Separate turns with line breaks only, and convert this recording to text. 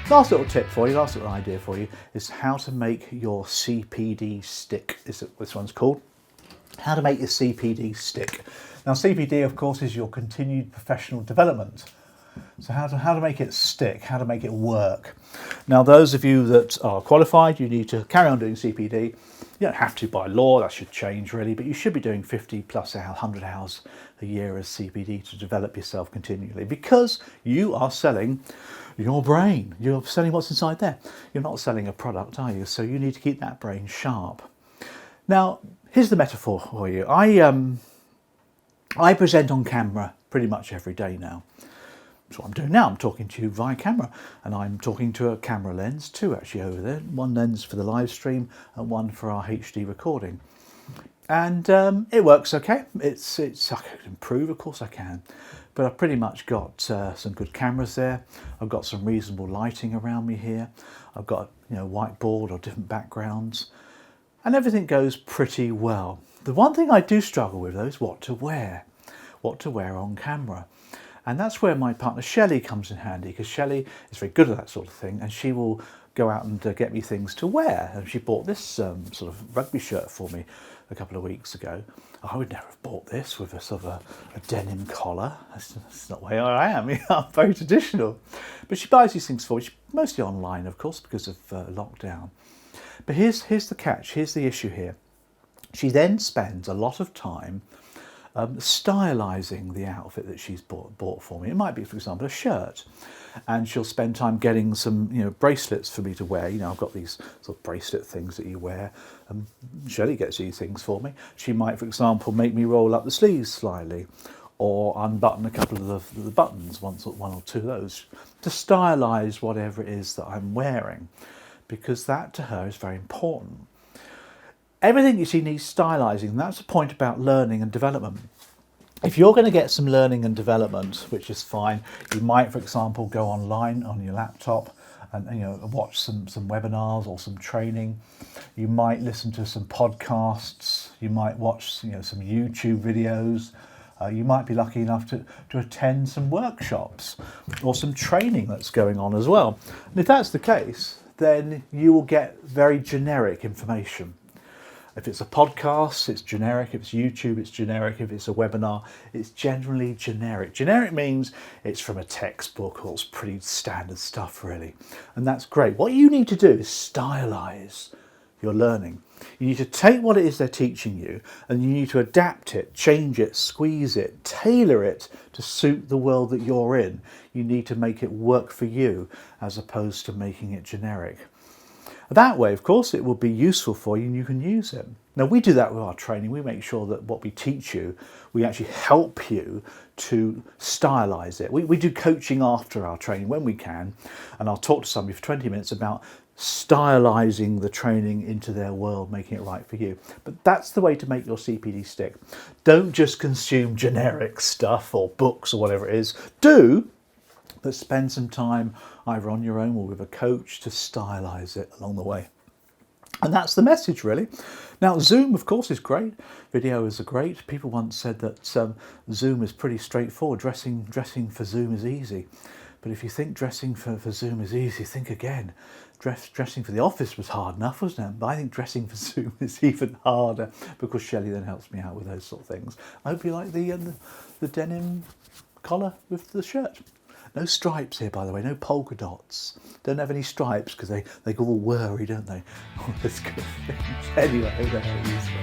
Last little tip for you, last little idea for you is how to make your CPD stick. This one's called how to make your CPD stick. Now CPD of course is your continued professional development. So how to make it stick, how to make it work. Now those of you that are qualified, you need to carry on doing CPD. You don't have to by law, that should change really, but you should be doing 50 plus 100 hours a year as CPD to develop yourself continually, because you are selling your brain. You're selling what's inside there. You're not selling a product, are you? So you need to keep that brain sharp. Now, here's the metaphor for you. I present on camera pretty much every day now. That's what I'm doing now. I'm talking to you via camera, and I'm talking to a camera lens, two actually over there. One lens for the live stream and one for our HD recording. And it works okay. I can improve, of course I can. But I've pretty much got some good cameras there. I've got some reasonable lighting around me here. I've got whiteboard or different backgrounds. And everything goes pretty well. The one thing I do struggle with though is what to wear on camera. And that's where my partner Shelley comes in handy, because Shelley is very good at that sort of thing, and she will go out and get me things to wear. And she bought this sort of rugby shirt for me a couple of weeks ago. I would never have bought this with a sort of a denim collar. That's not the way I am. I'm very traditional. But she buys these things for me, mostly online, of course, because of lockdown. But here's the catch. Here's the issue here. She then spends a lot of time stylising the outfit that she's bought for me. It might be, for example, a shirt, and she'll spend time getting some bracelets for me to wear. I've got these sort of bracelet things that you wear. Shelley gets these things for me. She might, for example, make me roll up the sleeves slightly, or unbutton a couple of the buttons, one or two of those, to stylise whatever it is that I'm wearing, because that to her is very important. Everything you see needs stylising, and that's the point about learning and development. If you're going to get some learning and development, which is fine, you might, for example, go online on your laptop and watch some webinars or some training. You might listen to some podcasts. You might watch some YouTube videos. You might be lucky enough to attend some workshops or some training that's going on as well. And if that's the case, then you will get very generic information. If it's a podcast, it's generic. If it's YouTube, it's generic. If it's a webinar, it's generally generic. Generic means it's from a textbook, or it's pretty standard stuff, really. And that's great. What you need to do is stylise your learning. You need to take what it is they're teaching you, and you need to adapt it, change it, squeeze it, tailor it to suit the world that you're in. You need to make it work for you, as opposed to making it generic. That way, of course, it will be useful for you and you can use it. Now, we do that with our training. We make sure that what we teach you, we actually help you to stylise it. We do coaching after our training when we can, and I'll talk to somebody for 20 minutes about stylising the training into their world, making it right for you. But that's the way to make your CPD stick. Don't just consume generic stuff or books or whatever it is. But spend some time either on your own or with a coach to stylise it along the way. And that's the message, really. Now, Zoom, of course, is great. Videos are great. People once said that Zoom is pretty straightforward. Dressing for Zoom is easy. But if you think dressing for Zoom is easy, think again. Dressing for the office was hard enough, wasn't it? But I think dressing for Zoom is even harder, because Shelley then helps me out with those sort of things. I hope you like the denim collar with the shirt. No stripes here, by the way, no polka dots. Don't have any stripes because they go all whirry, don't they? All those good things. Anyway, they're useful.